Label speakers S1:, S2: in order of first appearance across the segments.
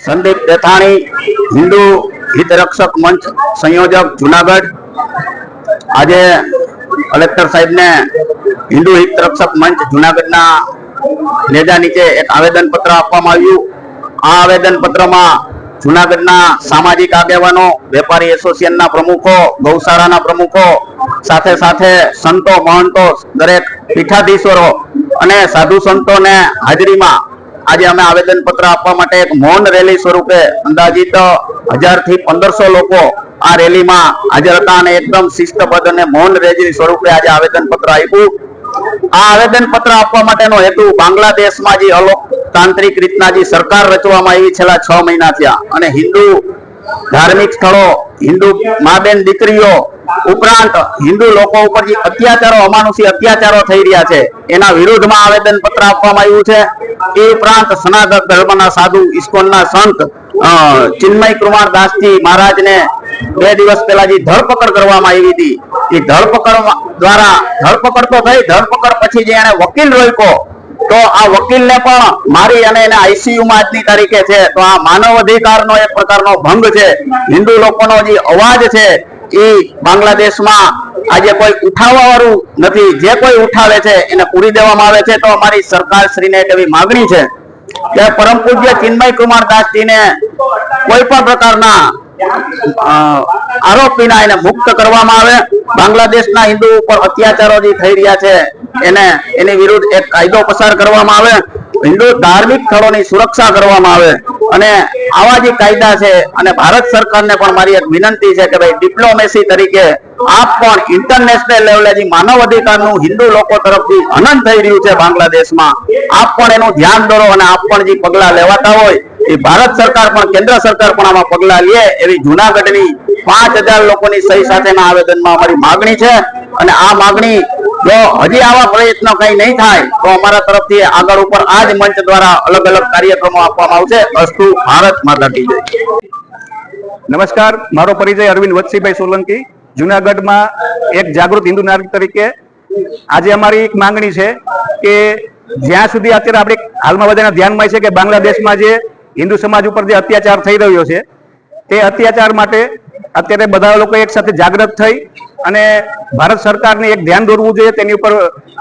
S1: संदीप देथाणी हिंदू हितरक्षक मंच संयोजक जूनागढ़। आज कलेक्टर साहेब ने हिंदू हितरक्षक मंच जूनागढ़ नेजा नीचे एक आवेदन पत्र आपवामां आव्युं। आ आवेदन पत्र में जूनागढ़ सामाजिक आगेवानों, वेपारी एसोसिएशन प्रमुखों, गौशाला प्रमुखों, साथे साथे संतो महंतो, दरेक पीठाधीश्वरों अने साधु संतों ने हाजरी में आज अमे आवेदन पत्र आपवा माटे एक मौन रेली स्वरूपे अंदाजित 1000 થી 1500 लोको आ रेली में हाजर हता अने एकदम शिस्तबद्ध अने मौन रेली स्वरूपे आज आवेदन पत्र आप्युं। आ आवेदन पत्र आपवा माटेनो हेतु बांग्लादेश में जी अलोकतांत्रिक रीतना जी सरकार रचवामां आवी छेल्ला 6 महीना थया अने हिंदू धार्मिक स्थलों, हिंदू मां बेन दीकरीओ उपरांत हिंदू लोको पर जे अत्याचारो, अमानुषी अत्याचारो थई रह्या छे एना विरोधमां आवेदन पत्र आपवामां आव्युं छे। ए उपरांत सनातन धर्मना साधु इस्कोनना संत चिन्मय कुमार दास जी महाराज ने 2 दिवस पहला जी धरपकड़ करवामां आवी हती। ए धरपकड़ द्वारा धरपकड़ तो थई, धरपकड़ पछी जे एने वकील रोक्यो तो आ वकील ने पण मारी अने एने आईसीयू में आजनी तारीखे छे। तो आ मानव अधिकारनो एक प्रकारनो भंग छे। हिंदू लोकोनो जे अवाज छे ए बांग्लादेश में आज कोई उठावा वाळुं नथी। जे कोई उठावे छे एने पूरी देवामां आवे छे। तो अमारी सरकार श्री ने एवी मागणी छे के परम पूज्य चिन्मय कुमार दास जी ने कोई पण प्रकारना आरोपीना एने मुक्त करवामां आवे। बांग्लादेशना हिंदू पर अत्याचारो जे थई रह्या छे एनी विरुद्ध एक कायदो पसार करवामां आवे। हिंदू धार्मिक स्थलोनी सुरक्षा करवामां आवे अने आवा जे कायदा छे अने भारत सरकार ने पण मारी एक विनंती छे के भाई डिप्लोमेसी तरीके आप पण इंटरनेशनल लेवले जे मानव अधिकारनु हिंदू लोको तरफथी हनन थई रह्युं छे बांग्लादेश में, आप पण एनुं ध्यान दोरो अने आप पण जे पगला लेवाता होय ए भारत सरकार पण केंद्र सरकार पण आमां पगला ले एवी जूनागढ़नी 5000 लोकोनी सही साथेना आवेदनमां अमारी मागणी छे। अने आ मागणी जो हजी आवा प्रयत्नो कई नहीं थाय तो अमारा तरफथी आगळ उपर आज मंच द्वारा अलग अलग कार्यक्रमों आपवामां आवशे। अस्तु भारत माता की जय।
S2: नमस्कार, मारो परिचय अरविंद वत्सीभाई सोलंकी, जूनागढ़ में एक जागृत हिंदू नागरिक तरीके आज अमारी एक मांगणी है कि ज्यां सुधी अत्यारे आपणे हालमां बधाना ध्यानमां छे के बांग्लादेश में जे हिंदू समाज पर जे अत्याचार थई रह्यो छे ते अत्याचार माटे अत्यारे बधा लोको एक साथे जागृत थई अने भारत सरकार ने एक ध्यान दौरवुं जोईए, तेनी उपर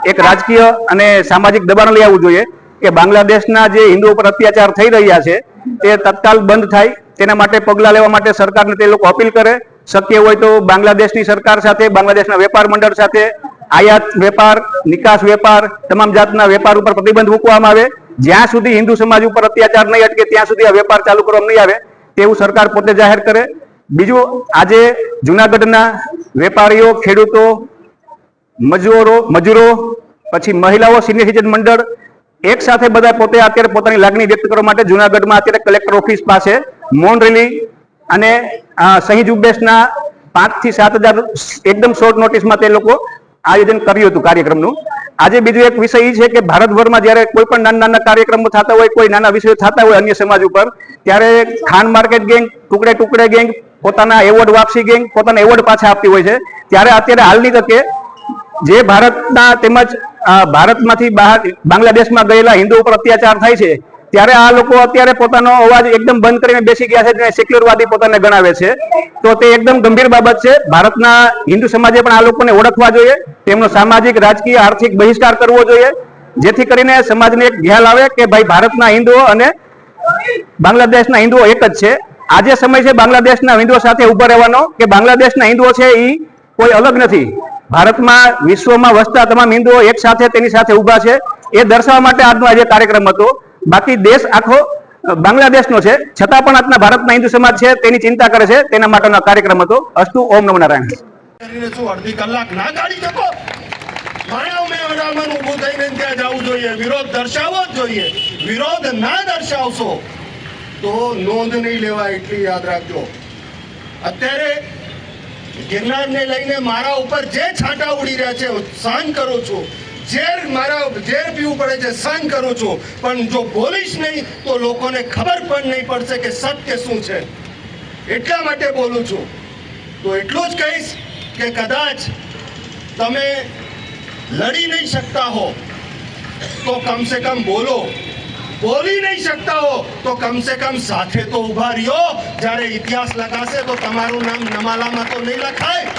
S2: एक राजकीय अने सामाजिक दबाण लई आववुं जोईए के बांग्लादेशना जे हिंदुओ पर अत्याचार थई रह्या छे ते तत्काल बंध थाय। तेना माटे पगला लेवा माटे सरकारने ते लोको अपील करे। शक्य होय तो बांग्लादेशनी सरकार साथे, बांग्लादेशना वेपार मंडळ साथे आयात वेपार, निकास वेपार, तमाम जातना वेपार उपर प्रतिबंध मूकवामां आवे। ज्यां सुधी हिंदू समाज उपर अत्याचार नहीं अटके त्यां सुधी आ वेपार चालू करवामां नहीं आवे तेवुं सरकार पोते जाहेर करे। बीजुं, आजे जूनागढ़ना वेपारीओ, खेडूतो, मजूरो पछी महिलाओ, सीनियर सिटीजन मंडळ एक साथे बधा पोते अत्यारे पोतानी लागणी व्यक्त करवा माटे जूनागढ़ में अत्यारे कलेक्टर ऑफिस पासे मौन रेली अने सही झुंबेशना 5 થી 7,000 एकदम शॉर्ट नोटिस में ते लोको आयोजन कर्युं हतुं कार्यक्रमनुं। आज बीजो एक विषय ए छे के भारतभर में ज्यारे कोई पण नाना कार्यक्रमो थता होय, कोई नाना विषयो थता होय अन्य समाज उपर, त्यारे खान मार्केट गैंग, टुकड़े टुकड़े गैंग पोताना एवोर्ड वापसी गैंग पोताना एवोर्ड पाछा आपती होय छे। त्यारे अत्यारे हालनी तके जे भारतना तेमज भारतमांथी बहार बांग्लादेश में गयेला हिंदू पर अत्याचार थाय छे त्यारे आ लोको अत्यारे पोतानो अवाज एकदम बंद करीने बेसी गया छे, सेक्युलरवादी पोताने गणावे छे। तो ते एकदम गंभीर बाबत छे। भारतना हिंदू समाजे पण आ लोकोने ओळखवा जोईए, तेमनो सामाजिक, राजकीय, आर्थिक बहिष्कार करवो जोईए जेथी करीने समाजने एक ख्याल आवे के भाई भारतना हिंदुओ अने बांग्लादेशना हिंदुओ एक ज छे। आजे समय छे बांग्लादेशना हिंदुओ साथे उभा रहेવાનો के बांग्लादेशना हिंदुओ छे ई कोई अलग नथी। भारतमां विश्वमां वसता तमाम हिंदुओ एक साथे तेनी साथे उभा छे ए दर्शाववा माटे आजनो आज कार्यक्रम हतो। बाकी देश आखो बांग्लादेशनो छे छतां पण आजना भारतना हिंदू समाज छे तेनी चिंता करे छे तेना माटेनो कार्यक्रम हतो। अस्तु ओम नमो नारायण।
S3: કરીને શું અડધી કલાક ના ગાડી શકો? માનવ મેળામાં ઊભું થઈને ત્યાં જવું જોઈએ, વિરોધ દર્શાવવો જ જોઈએ। વિરોધ ના દર્શાવશો તો નોંધ નહીં લેવાય એટલી યાદ રાખજો। અત્યારે ગિરનારને લઈને મારા ઉપર જે છાંટા ઉડી રહ્યા છે સહન કરું છું, ઝેર પીવું પડે છે સહન કરું છું, પણ જો બોલીશ નહીં તો લોકોને ખબર પણ નહીં પડશે કે સત્ય શું છે। એટલા માટે બોલું છું। તો એટલું જ કહીશ કે કદાચ તમે લડી નહીં શકતા હો તો કમ સે કમ બોલો। બોલી નહીં શકતા હો તો કમ સે કમ સાથે તો ઊભા રહ્યો. જ્યારે ઇતિહાસ લખાશે તો તમારું નામ નમાલામાં તો નહીં લખાય.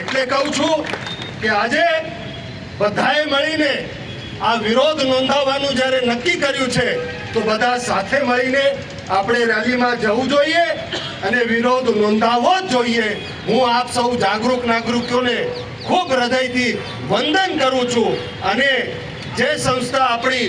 S3: એટલે કહું છું કે આજે બધાએ મળીને આ વિરોધ નોંધાવવાનું જ્યારે નક્કી કર્યું છે તો બધા સાથે મળીને આપણે રેલીમાં જવું જોઈએ અને વિરોધ નોંધાવવો જ જોઈએ. હું આપ સૌ જાગૃત નાગરિકોને ખૂબ હૃદયથી વંદન કરું છું. અને જે સંસ્થા આપણી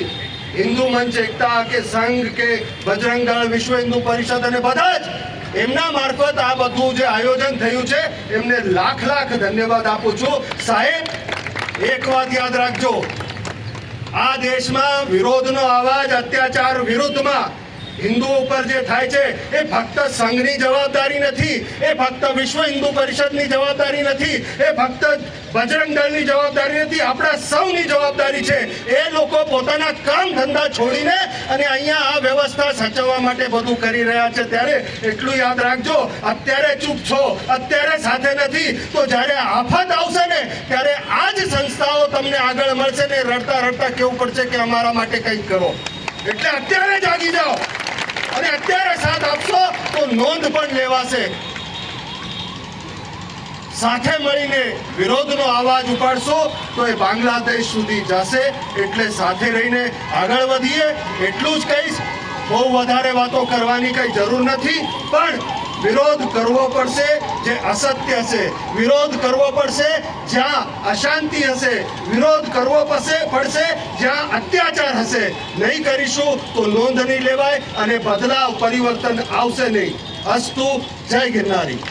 S3: હિન્દુ મંચ એકતા કે સંઘ કે બજરંગ દળ, વિશ્વ હિન્દુ પરિષદ અને બધા જ એમના મારફત આ બધું જે આયોજન થયું છે એમને લાખ લાખ ધન્યવાદ આપું છું. સાહેબ, એક વાત યાદ રાખજો, આ દેશમાં વિરોધનો અવાજ અત્યાચાર વિરુદ્ધમાં હિન્દુઓ ઉપર જે થાય છે એ ફક્ત સંઘની જવાબદારી નથી, એ ફક્ત વિશ્વ હિન્દુ પરિષદની જવાબદારી નથી, એ ફક્ત બજરંગ દળની જવાબદારી નથી, આપણા સૌની જવાબદારી છે. એ લોકો પોતાના કામ ધંધા છોડીને અને અહીંયા આ વ્યવસ્થા સાચવવા માટે બધું કરી રહ્યા છે. ત્યારે એટલું યાદ રાખજો, અત્યારે ચૂપ છો, અત્યારે સાથે નથી, તો જ્યારે આફત આવશે ને ત્યારે આ જ સંસ્થાઓ તમને આગળ મળશે ને રડતા રડતા કહેવું પડશે કે અમારા માટે કંઈક કરો. એટલે અત્યારે જાગી જાઓ અને અત્યારે સાથ આપશો તો નોંધ પણ લેવાશે. સાથે મળીને વિરોધનો અવાજ ઉપાડશો તો એ બાંગ્લાદેશ સુધી જશે. એટલે સાથે રહીને આગળ વધીએ. એટલું જ કહીશ, બહુ વધારે વાતો કરવાની કઈ જરૂર નથી, પણ વિરોધ કરવો પડશે જે અસત્ય છે, વિરોધ કરવો પડશે જ્યાં અશાંતિ હશે, વિરોધ કરવો પડશે જ્યાં અત્યાચાર હશે. નહીં કરીશું તો નોંધ નહીં લેવાય અને બદલાવ પરિવર્તન આવશે નહીં. અસ્તુ. જય ગિરનારી.